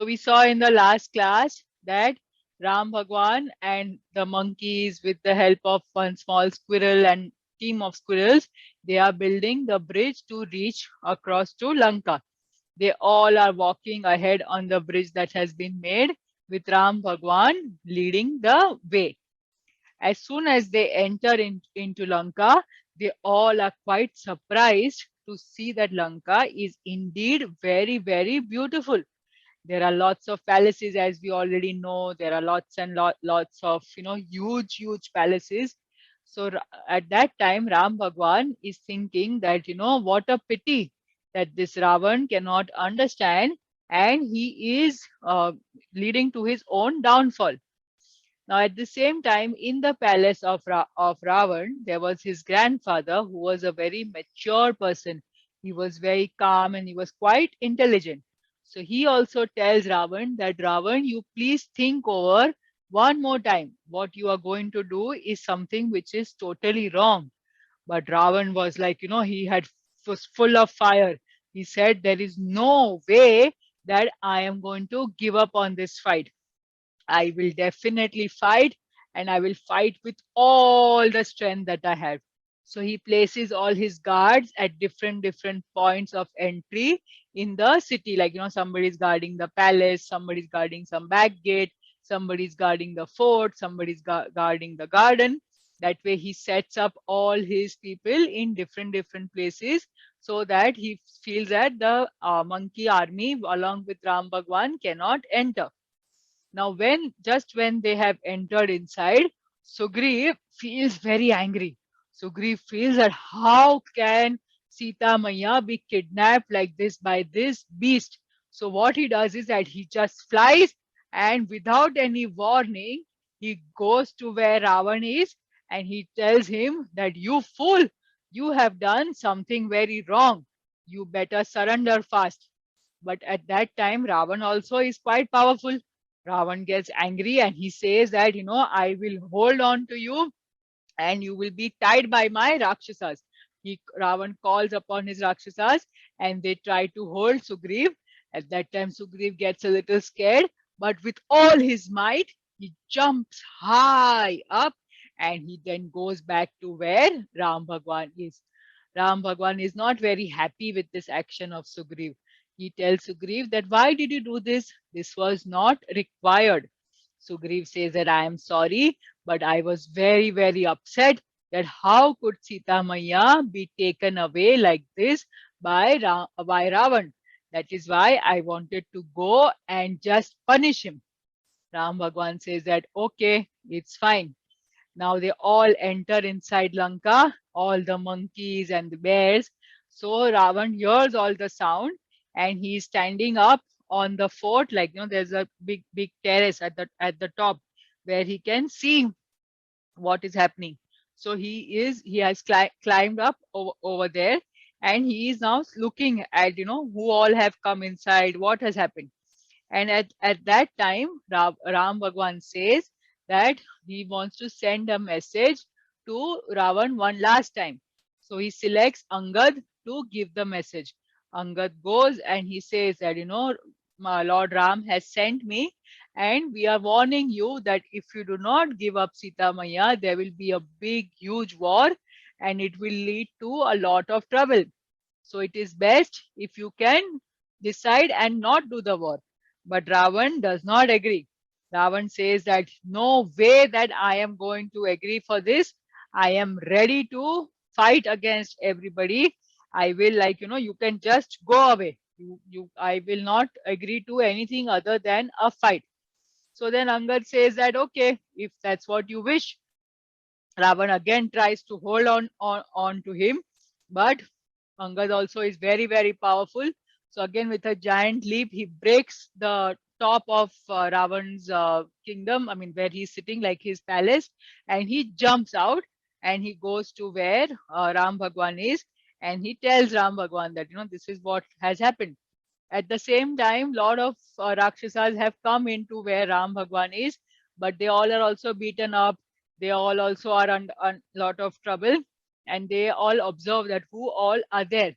we saw in the last class that Ram Bhagwan and the monkeys, with the help of one small squirrel and team of squirrels, they are building the bridge to reach across to Lanka. They all are walking ahead on the bridge that has been made, with Ram Bhagwan leading the way. As soon as they enter into Lanka, they all are quite surprised to see that Lanka is indeed very, very beautiful. There are lots of palaces, as we already know. There are lots and lots of, huge, huge palaces. So at that time, Ram Bhagwan is thinking that, what a pity that this Ravan cannot understand, and he is leading to his own downfall. Now, at the same time, in the palace of Ravan, there was his grandfather, who was a very mature person. He was very calm and he was quite intelligent. So he also tells Ravan that, Ravan, you please think over one more time. What you are going to do is something which is totally wrong. But Ravan was like, was full of fire. He said, there is no way that I am going to give up on this fight. I will definitely fight, and I will fight with all the strength that I have. So he places all his guards at different points of entry in the city. Like, somebody is guarding the palace, somebody is guarding some back gate, somebody is guarding the fort, somebody is guarding the garden. That way he sets up all his people in different places, so that he feels that the monkey army along with Ram Bhagwan cannot enter. Now, when they have entered inside, Sugriv feels very angry. Sugriv feels that how can Sita Maya be kidnapped like this by this beast? So what he does is that he just flies, and without any warning, he goes to where Ravan is, and he tells him that, you fool, you have done something very wrong. You better surrender fast. But at that time, Ravan also is quite powerful. Ravan gets angry and he says that, I will hold on to you and you will be tied by my Rakshasas. Ravan calls upon his Rakshasas and they try to hold Sugriv. At that time, Sugriv gets a little scared, but with all his might, he jumps high up and he then goes back to where Ram Bhagwan is. Ram Bhagwan is not very happy with this action of Sugriv. He tells Sugriv that, why did you do this? This was not required. Sugriv says that, I am sorry, but I was very, very upset that how could Sita Maya be taken away like this by Ravan. That is why I wanted to go and just punish him. Ram Bhagwan says that, okay, it's fine. Now they all enter inside Lanka, all the monkeys and the bears. So Ravan hears all the sound and he's standing up on the fort, like, there's a big terrace at the top where he can see what is happening. So he has climbed up over there, and he is now looking at, who all have come inside, what has happened. And at that time, Ram Bhagwan says that he wants to send a message to Ravan one last time. So he selects Angad to give the message. Angad goes and he says that, my Lord Ram has sent me, and we are warning you that if you do not give up Sita Maya, there will be a big, huge war, and it will lead to a lot of trouble. So it is best if you can decide and not do the war. But Ravan does not agree. Ravan says that, no way that I am going to agree for this. I am ready to fight against everybody. I will, like, you can just go away. I will not agree to anything other than a fight. So then Angad says that, okay, if that's what you wish. Ravan again tries to hold on to him, but Angad also is very, very powerful. So again, with a giant leap, he breaks the top of Ravan's kingdom, I mean, where he's sitting, like his palace, and he jumps out and he goes to where Ram Bhagwan is, and he tells Ram Bhagwan that, this is what has happened. At the same time, lot of Rakshasas have come into where Ram Bhagwan is, but they all are also beaten up. They all also are under a lot of trouble, and they all observe that who all are there.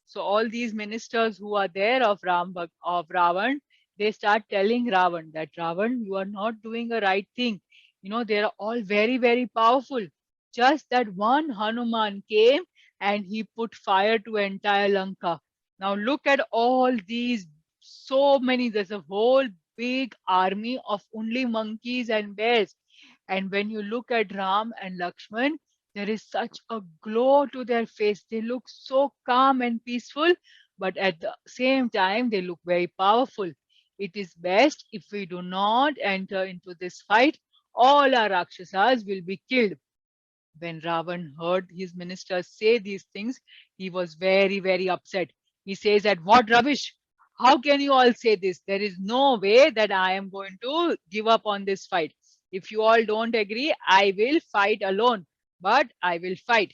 So all these ministers who are there of Ravan, they start telling Ravan that Ravan, you are not doing a right thing. They are all very, very powerful. Just that one Hanuman came and he put fire to entire Lanka. Now look at all these, so many, there's a whole big army of only monkeys and bears. And when you look at Ram and Lakshman, there is such a glow to their face. They look so calm and peaceful, but at the same time, they look very powerful. It is best if we do not enter into this fight. All our Rakshasas will be killed. When Ravan heard his ministers say these things, he was very, very upset. He says that, what rubbish! How can you all say this? There is no way that I am going to give up on this fight. If you all don't agree, I will fight alone, but I will fight.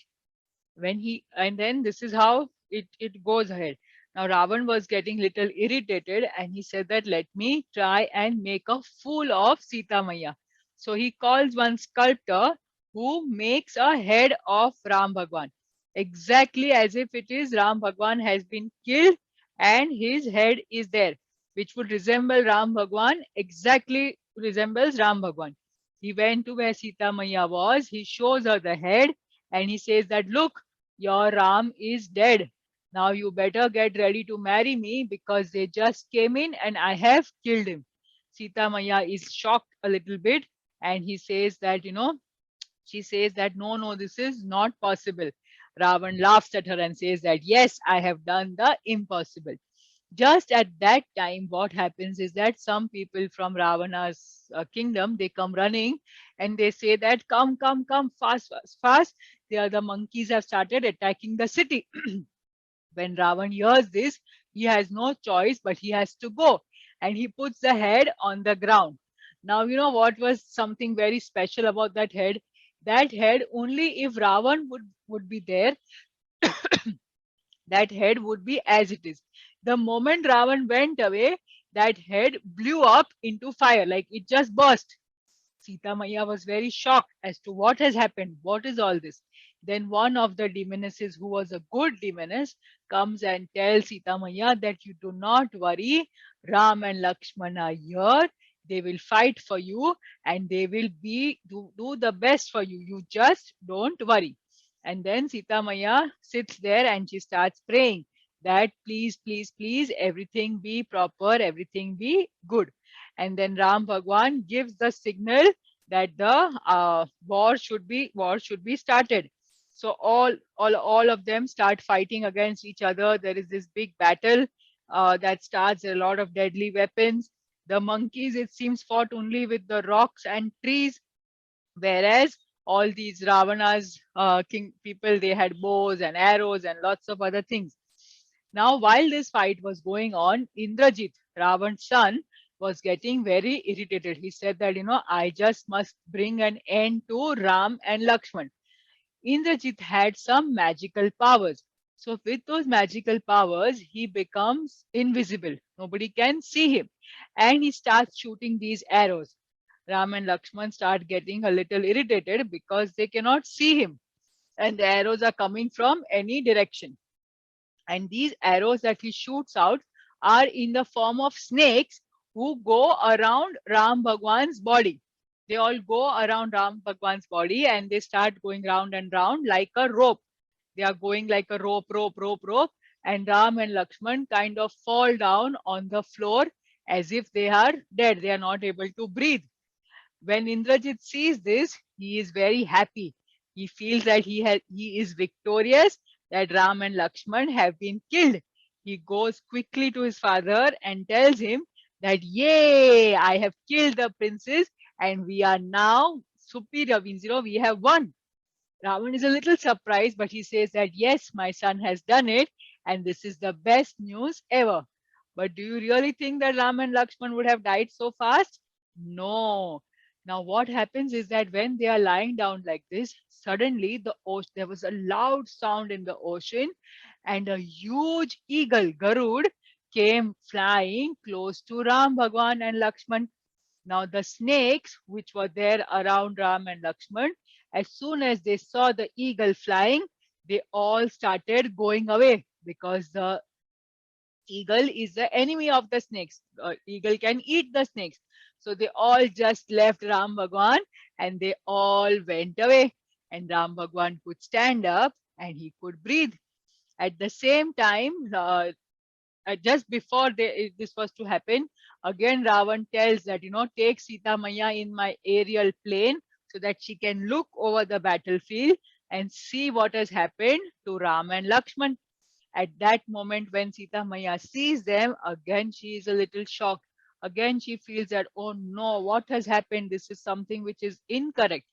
And then this is how it goes ahead. Now Ravan was getting little irritated and he said that let me try and make a fool of Sita Maya. So he calls one sculptor who makes a head of Ram Bhagwan, exactly as if it is Ram Bhagwan has been killed and his head is there, which would resemble Ram Bhagwan, exactly resembles Ram Bhagwan. He went to where Sita Maya was, he shows her the head and he says that, look, your Ram is dead. Now you better get ready to marry me because they just came in and I have killed him. Sita Maya is shocked a little bit and he says that, she says that, no, no, this is not possible. Ravan laughs at her and says that, yes, I have done the impossible. Just at that time, what happens is that some people from Ravana's kingdom, they come running and they say that, come, come, come, fast, fast, fast. The monkeys have started attacking the city. When Ravan hears this, he has no choice, but he has to go. And he puts the head on the ground. Now, you know what was something very special about that head? That head, only if Ravan would be there, that head would be as it is. The moment Ravan went away, that head blew up into fire, like it just burst. Sita Maya was very shocked as to what has happened. What is all this? Then one of the demonesses, who was a good demoness, comes and tells Sita Maya that you do not worry. Ram and Lakshmana are here. They will fight for you and they will do the best for you. You just don't worry. And then Sita Maya sits there and she starts praying that please, please, please, everything be proper, everything be good. And then Ram Bhagwan gives the signal that the war should be started. So all of them start fighting against each other. There is this big battle that starts. A lot of deadly weapons. The monkeys, it seems, fought only with the rocks and trees, whereas all these Ravana's king people, they had bows and arrows and lots of other things. Now, while this fight was going on, Indrajit, Ravan's son, was getting very irritated. He said that, I just must bring an end to Ram and Lakshman. Indrajit had some magical powers. So with those magical powers, he becomes invisible. Nobody can see him. And he starts shooting these arrows. Ram and Lakshman start getting a little irritated because they cannot see him. And the arrows are coming from any direction. And these arrows that he shoots out are in the form of snakes who go around Ram Bhagwan's body. They all go around Ram Bhagwan's body and they start going round and round like a rope. They are going like a rope, rope, rope, rope. And Ram and Lakshman kind of fall down on the floor as if they are dead. They are not able to breathe. When Indrajit sees this, he is very happy. He feels that he is victorious, that Ram and Lakshman have been killed. He goes quickly to his father and tells him that, yay, I have killed the princes and we are now superior. Means, we have won. Ravan is a little surprised, but he says that, yes, my son has done it and this is the best news ever. But do you really think that Ram and Lakshman would have died so fast? No. Now, what happens is that when they are lying down like this, suddenly there was a loud sound in the ocean, and a huge eagle, Garud, came flying close to Ram Bhagwan and Lakshman. Now, the snakes which were there around Ram and Lakshman, as soon as they saw the eagle flying, they all started going away because the Eagle is the enemy of the snakes. Eagle can eat the snakes. So they all just left Ram Bhagwan and they all went away. And Ram Bhagwan could stand up and he could breathe. At the same time, just before this was to happen, again Ravan tells that, take Sita Maya in my aerial plane so that she can look over the battlefield and see what has happened to Ram and Lakshman. At that moment, when Sita Maya sees them, again she is a little shocked. Again, she feels that, oh no, what has happened? This is something which is incorrect.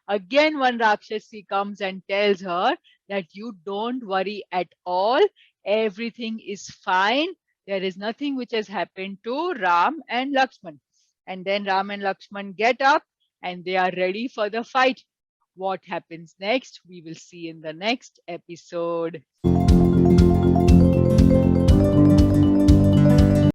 Again, one Rakshasi comes and tells her that you don't worry at all. Everything is fine. There is nothing which has happened to Ram and Lakshman. And then Ram and Lakshman get up and they are ready for the fight. What happens next? We will see in the next episode.